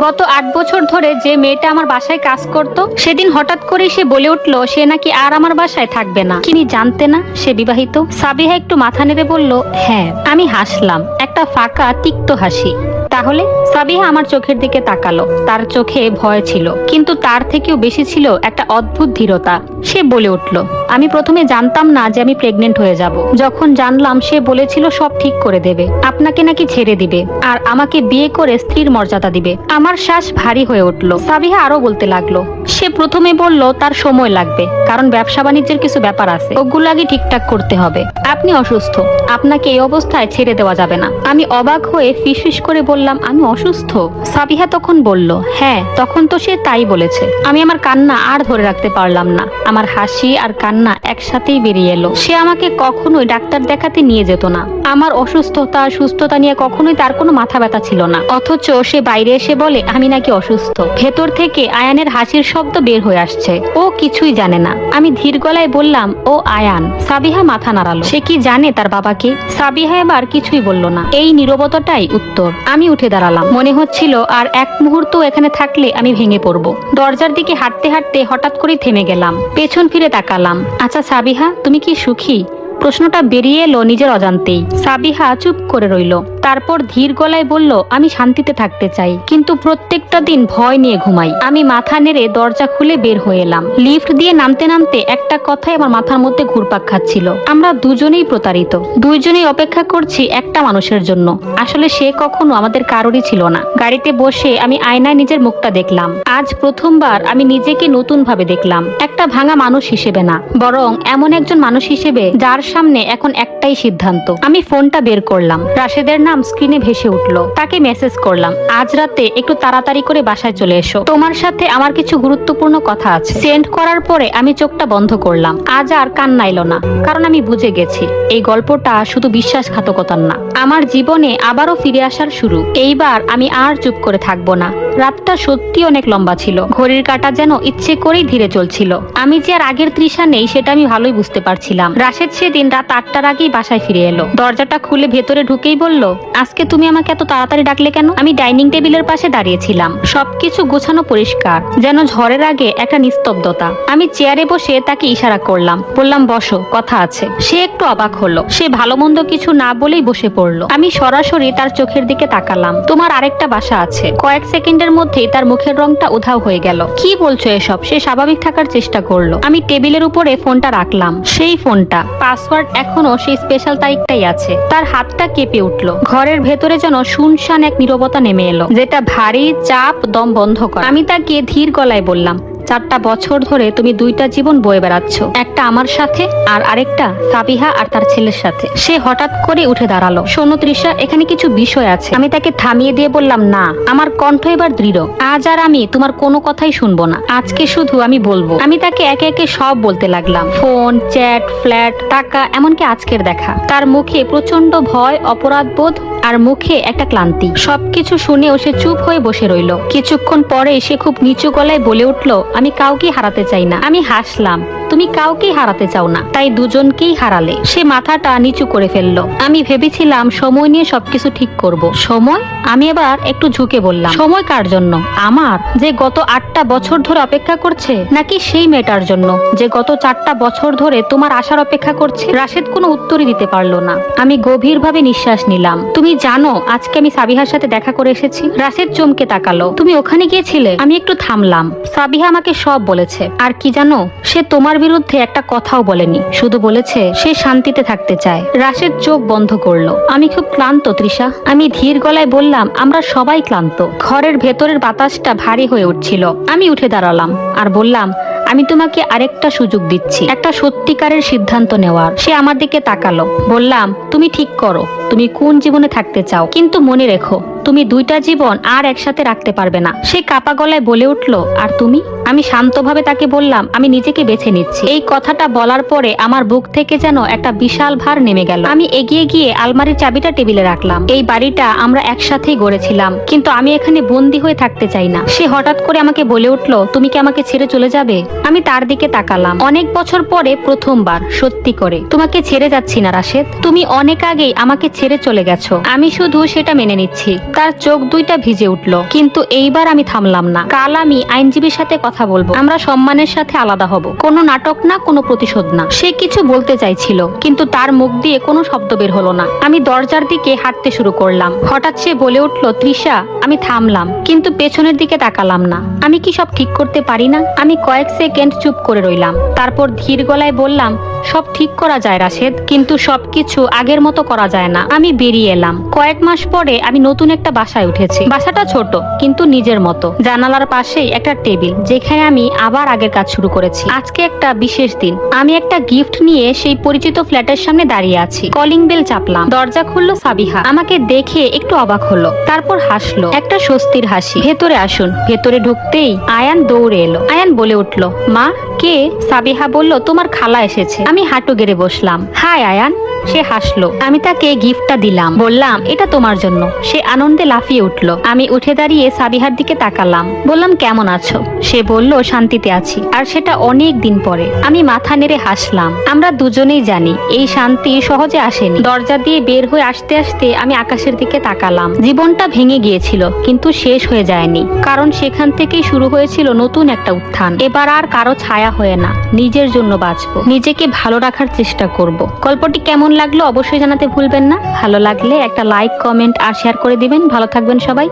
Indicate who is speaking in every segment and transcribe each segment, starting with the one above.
Speaker 1: গত ৮ বছর ধরে যে মেয়েটা আমার বাসায় কাজ করত, সেদিন হঠাৎ করে সে বলে উঠল সে নাকি আর আমার বাসায় থাকবে না। তিনি জানতে না সে বিবাহিত? সাবিহা একটু মাথা নেড়ে বলল, হ্যাঁ। আমি হাসলাম, একটা ফাঁকা তিক্ত হাসি। তাহলে? সাবিহা আমার চোখের দিকে তাকালো। তার চোখে ভয় ছিল, কিন্তু তার থেকেও বেশি ছিল একটা অদ্ভুত ধীরতা। সে বলে উঠল, আমি প্রথমে জানতাম না যে আমি প্রেগনেন্ট হয়ে যাব। যখন জানলাম সে বলেছিল সব ঠিক করে দেবে, আপনাকে নাকি ছেড়ে দিবে আর আমাকে বিয়ে করে স্ত্রীর মর্যাদা দিবে, আমার শ্বাস ভারী হয়ে উঠল। সাবিহা আরো বলতে লাগলো, সে প্রথমে বলল তার সময় লাগবে, কারণ ব্যবসা বাণিজ্যের কিছু ব্যাপার আছে, ওগুলো আগে ঠিকঠাক করতে হবে। আপনি অসুস্থ, আপনাকে এই অবস্থায় ছেড়ে দেওয়া যাবে না। আমি অবাক হয়ে ফিসফিস করে বললাম, আমি অসুস্থ? সাবিহা তখন বলল, হ্যাঁ, তখন তো সে তাই বলেছে। আমি আমার কান্না আর ধরে রাখতে পারলাম না। আমার হাসি আর কান্না একসাথেই বেরিয়ে এলো। সে আমাকে কখনোই ডাক্তার দেখাতে নিয়ে যেত না। আমার অসুস্থতা সুস্থতা নিয়ে কখনোই তার কোনো মাথা ব্যথা ছিল না। অথচ সে বাইরে এসে বলে আমি নাকি অসুস্থ। ভেতর থেকে আয়ানের হাসির শব্দ বের হয়ে আসছে। ও কিছুই জানে না। আমি ধীর গলায় বললাম, ও আয়ান। সাবিহা মাথা নাড়ালো। সে কি জানে তার বাবাকে? সাবিহা এবার কিছুই বলল না। এই নীরবতাটাই উত্তর। আমি উঠে দাঁড়ালাম। মনে হচ্ছিল আর এক মুহূর্ত এখানে থাকলে আমি ভেঙে পড়ব। দরজার দিকে হাঁটতে হাঁটতে হঠাৎ করে থেমে গেলাম। পেছন ফিরে তাকালাম। আচ্ছা সাবিহা, তুমি কি সুখী? প্রশ্নটা বেরিয়ে এলো নিজের অজান্তেই। সাবিহা চুপ করে রইল। তারপর ধীর গলায় বলল, আমি শান্তিতে থাকতে চাই, কিন্তু প্রত্যেকটা দিন ভয় নিয়ে ঘুমাই। আমি মাথা নেড়ে দরজা খুলে বের হয়ে এলাম। লিফট দিয়ে নামতে নামতে একটা কথাই আমার মাথার মধ্যে ঘুরপাক খাচ্ছিল। আমরা দুজনেই প্রতারিত, দুইজনেই অপেক্ষা করছি একটা মানুষের জন্য। আসলে সে কখনো আমাদের কারোরই ছিল না। গাড়িতে বসে আমি আয়নায় নিজের মুখটা দেখলাম। আজ প্রথমবার আমি নিজেকে নতুন ভাবে দেখলাম, একটা ভাঙা মানুষ হিসেবে না, বরং এমন একজন মানুষ হিসেবে যার সামনে এখন একটাই সিদ্ধান্ত। আমি ফোনটা বের করলাম। রাশেদের নাম স্ক্রিনে ভেসে উঠলো। তাকে মেসেজ করলাম, আজ রাতে একটু তাড়াতাড়ি করে বাসায় চলে এসো, তোমার সাথে আমার কিছু গুরুত্বপূর্ণ কথা আছে। সেন্ড করার পরে আমি চোখটা বন্ধ করলাম। আজ আর কান্না এলো না, কারণ আমি বুঝে গেছি এই গল্পটা শুধু বিশ্বাসঘাতকতার না, আমার জীবনে আবারও ফিরে আসার শুরু। এইবার আমি আর চুপ করে থাকবো না। রাতটা সত্যি অনেক লম্বা ছিল। ঘড়ির কাঁটা যেন ইচ্ছে করেই ধীরে চলছিল। আমি যে আর আগের তৃষা নেই সেটা আমি ভালোই বুঝতে পারছিলাম। রাশেদ সেদিন রাত 8টার আগেই বাসায় ফিরে এলো। দরজাটা খুলে ভেতরে ঢুকেই বলল, আজকে তুমি আমাকে এত তাড়াতাড়ি ডাকলে কেন? আমি ডাইনিং টেবিলের পাশে দাঁড়িয়েছিলাম। সবকিছু গোছানো পরিষ্কার, যেন ঝড়ের আগে একটা নিস্তব্ধতা। আমি চেয়ারে বসে তাকে ইশারা করলাম, বললাম বসো, কথা আছে। সে একটু অবাক হলো। সে ভালো মন্দ কিছু না বলেই বসে পড়লো। আমি সরাসরি তার চোখের দিকে তাকালাম। তোমার আরেকটা বাসা আছে। কয়েক সেকেন্ডের মধ্যেই তার মুখের রংটা উধাও হয়ে গেল। কি বলছো এসব? সে স্বাভাবিক থাকার চেষ্টা করলো। আমি টেবিলের উপরে ফোনটা রাখলাম। সেই ফোনটা, পাসওয়ার্ড এখনো সেই স্পেশাল তারিখটাই আছে। তার হাতটা কেঁপে উঠলো। ঘরের ভেতরে যেন শুনশান এক নীরবতা নেমে এলো, যেটা ভারী চাপ, দম বন্ধ করে। আমি তাকে ধীর গলায় বললাম, 4টা বছর ধরে তুমি 2টা জীবন বয়ে বেড়াচ্ছ, একটা আমার সাথে আর আরেকটা সাবিহা আর তার ছেলের সাথে। সে হঠাৎ করে উঠে দাঁড়ালো। শোনো তৃষা, এখানে কিছু বিষয় আছে। আমি তাকে থামিয়ে দিয়ে বললাম, না। আমার কণ্ঠ এবার দৃঢ়। আজ আর আমি তোমার কোনো কথাই শুনবো না। আজকে শুধু আমি বলবো। আমি তাকে একে একে সব বলতে লাগলাম, ফোন, চ্যাট, ফ্ল্যাট, টাকা, এমনকি আজকের দেখা। তার মুখে প্রচন্ড ভয়, অপরাধবোধ আর মুখে একটা ক্লান্তি। সবকিছু শুনেও সে চুপ হয়ে বসে রইল। কিছুক্ষণ পরে সে খুব নিচু গলায় বলে উঠল, আমি কাউকে হারাতে চাই না। আমি হাসলাম, তুমি কাউকেই হারাতে চাও না, তাই দুজনকেই হারালে। সে মাথাটা নিচু করে ফেললো। আমি ভেবেছিলাম সময় নিয়ে সবকিছু ঠিক করব। সময়? আমি এবার একটু ঝুঁকে বললাম, সময় কার জন্য? আমার, যে গত 8টা বছর ধরে অপেক্ষা করছে, নাকি সেই মেয়েটার জন্য যে গত 4টা বছর ধরে তোমার আসার অপেক্ষা করছে? রাশেদ কোনো উত্তরই দিতে পারলো না। আমি গভীরভাবে নিঃশ্বাস নিলাম। তুমি জানো আজকে আমি সাবিহার সাথে দেখা করে এসেছি? রাশেদ চমকে তাকালো। তুমি ওখানে গিয়েছিলে? আমি একটু থামলাম। সাবিহা আমাকে সব বলেছে। আর কি জানো, সে তোমার বিরুদ্ধে একটা কথাও বলেনি, শুধু বলেছে সে শান্তিতে থাকতে চায়। রাশেদ চোখ বন্ধ করলো। আমি খুব ক্লান্ত তৃষা। আমি ধীর গলায় বললাম, আমরা সবাই ক্লান্ত। ঘরের ভেতরের বাতাসটা ভারী হয়ে উঠছিল। আমি উঠে দাঁড়ালাম আর বললাম, আমি তোমাকে আরেকটা সুযোগ দিচ্ছি, একটা সত্যিকারের সিদ্ধান্ত নেওয়ার। সে আমার দিকে তাকালো। বললাম, তুমি ঠিক করো তুমি কোন জীবনে থাকতে চাও, কিন্তু মনে রেখো তুমি 2টা জীবন আর একসাথে রাখতে পারবে না। সে কাপা গলায় বলে উঠলো, আর তুমি? আমি শান্তভাবে তাকে বললাম, আমি নিজেকে বেছে নিচ্ছি। এই কথাটা বলার পরে আমার বুক থেকে যেন একটা বিশাল ভার নেমে গেল। আমি এগিয়ে গিয়ে আলমারির চাবিটা টেবিলে রাখলাম। এই বাড়িটা আমরা একসাথেই গড়েছিলাম, কিন্তু আমি এখানে বন্দি হয়ে থাকতে চাই না। সে হঠাৎ করে আমাকে বলে উঠলো, তুমি কি আমাকে ছেড়ে চলে যাবে? আমি তার দিকে তাকালাম। অনেক বছর পরে প্রথমবার সত্যি করে। তোমাকে ছেড়ে যাচ্ছি না রাশেদ, তুমি অনেক আগেই আমাকে ছেড়ে চলে গেছো। আমি শুধু সেটা মেনে নিচ্ছি। তার চোখ দুইটা ভিজে উঠলো, কিন্তু এইবার আমি থামলাম না। কাল আমি আইনজীবীর সাথে কথা বলবো, আমরা সম্মানের সাথে আলাদা হব। কোনো নাটক না, কোনো প্রতিশোধ না। সে কিছু বলতে চাইছিল, কিন্তু তার মুখ দিয়ে কোনো শব্দ বের হলো না। আমি দরজার দিকে হাঁটতে শুরু করলাম। হঠাৎ সে বলে উঠলো, তৃষা। আমি থামলাম, কিন্তু পেছনের দিকে তাকালাম না। আমি কি সব ঠিক করতে পারি না? আমি কয়েক সেকেন্ড চুপ করে রইলাম, তারপর ধীর গলায় বললাম, সব ঠিক করা যায় রাশেদ, কিন্তু সবকিছু আগের মতো করা যায় না। আমি বেরিয়ে এলাম। কয়েক মাস পরে আমি নতুন একটা বাসায় উঠেছি। বাসাটা ছোট, কিন্তু নিজের মতো। জানালার পাশেই একটা টেবিল, যেখানে আমি আবার আগের কাজ শুরু করেছি। আজকে একটা বিশেষ দিন। আমি একটা গিফট নিয়ে সেই পরিচিত ফ্ল্যাটের সামনে দাঁড়িয়ে আছি। কলিং বেল চাপলাম। দরজা খুললো সাবিহা। আমাকে দেখে একটু অবাক হলো, তারপর হাসলো, একটা স্বস্তির হাসি। ভেতরে আসুন। ভেতরে ঢুকতেই আয়ান দৌড়ে এলো। আয়ান বলে উঠলো, মা কে? সাবিহা বলল, তোমার খালা এসেছে। আমি হাঁটু গেড়ে বসলাম। হাই আয়ান। সে হাসলো। আমি তাকে গিফটটা দিলাম, বললাম, এটা তোমার জন্য। সে আনন্দে লাফিয়ে উঠলো। আমি উঠে দাঁড়িয়ে সাবিহার দিকে তাকালাম, বললাম, কেমন আছো? সে বলল, শান্তিতে আছি, আর সেটা অনেক দিন পরে। আমি মাথা নেড়ে হাসলাম। আমরা দুজনেই জানি এই শান্তি সহজে আসেনি। দরজা দিয়ে বের হয়ে আসতে আসতে আমি আকাশের দিকে তাকালাম। জীবনটা ভেঙে গিয়েছিল, কিন্তু শেষ হয়ে যায়নি, কারণ সেখান থেকেই শুরু হয়েছিল নতুন একটা উত্থান। এবার আর কারো ছায়া হয়ে না, নিজের জন্য বাঁচবো, নিজেকে ভালো রাখার চেষ্টা করব। গল্পটি কেমন লাগলো অবশ্যই জানাতে ভুলবেন না। ভালো লাগলে একটা লাইক, কমেন্ট আর শেয়ার করে দিবেন। ভালো থাকবেন সবাই।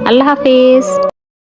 Speaker 1: আল্লাহ হাফেজ।